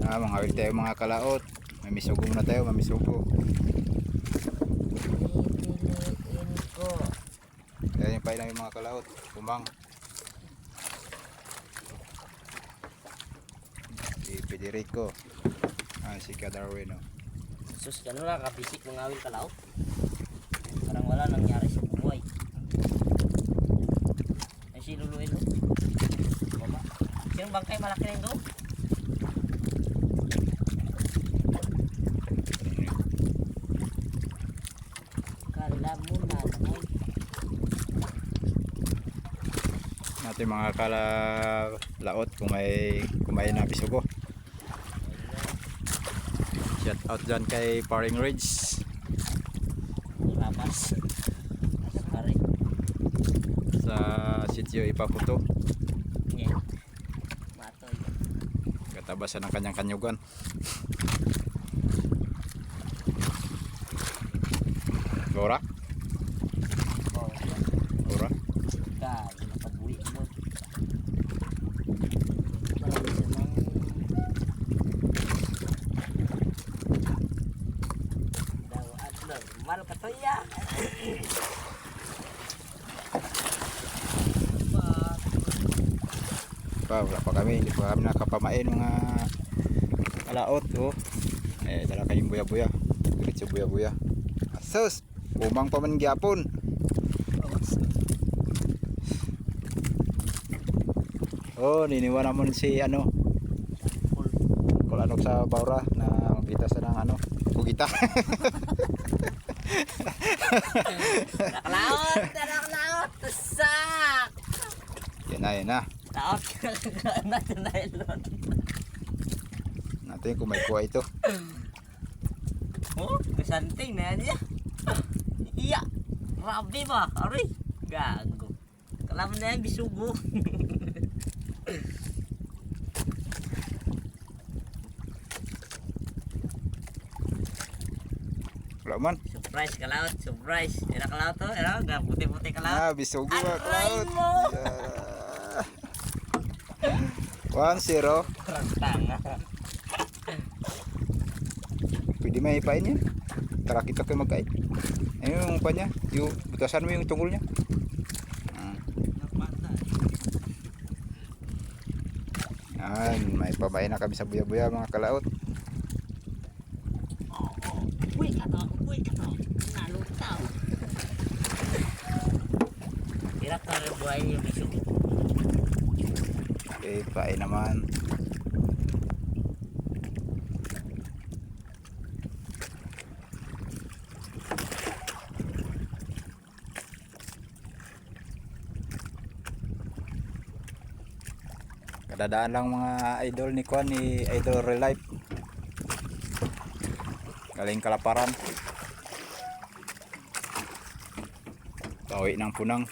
Mga awil tayo mga kalaot. Mamisugo muna tayo, mamisugo. Pipiliin ko. Kaya yung pain namin mga kalaot. Kumang. Si Federico. Si Kadarwin. Sus, gano'n lang kabisik mga awil kalaw. Parang wala nangyari sa buhay. Ay si Luluin o. Baba. Sinong bangkay malaki na yun doon? Kala mo na ay. Natin mga kalaot kung may kumain na bisugo. Shout out dyan kay Paring Ridge Lapas. Nasa pare. sa sitio Ipaputo. Yeah. Matoy. Katabasan ng kanyang kanyugan. Gora? Oh, Gora? ka. Nakabuhi mo. Marami sa mga daw at normal ka to ya. Wala pa kami, hindi pa kami nakapamain mga kalaot. Dala kayong buya-buya. Diretso buya-buya. Asus! Umang pa man gyapon. Niniwan naman si kung ano sa Baura na magita sa ng pugita. Naklaot, sak. Yan na. Taot na nylon. Natin kung may kuha ito. Oh, kasanting na niya. Iya, rabi ba? Aray, gago. Kalaman na yan, bisugo. Wala man. Surprise kalaot, surprise. Era kalaot to, era puti-puti kalaot. Bisugo Aray kalaot. mo! 1-0. Kurang tanga. Pwede may ipain yan. Tara kita kayo magkain. Ayun yung pa niya. Yung butasan mo yung tungkol niya. Yan, may pabain na kami sa buya-buya mga kalaot. Uy, kato. Nalutaw. Hirap na rin buhay yung bisugo. Okay, pain naman. Kadadaan lang mga idol ni Kwan, ni Idol Relife. Galing Kalaparan. Pauwi ng Punang.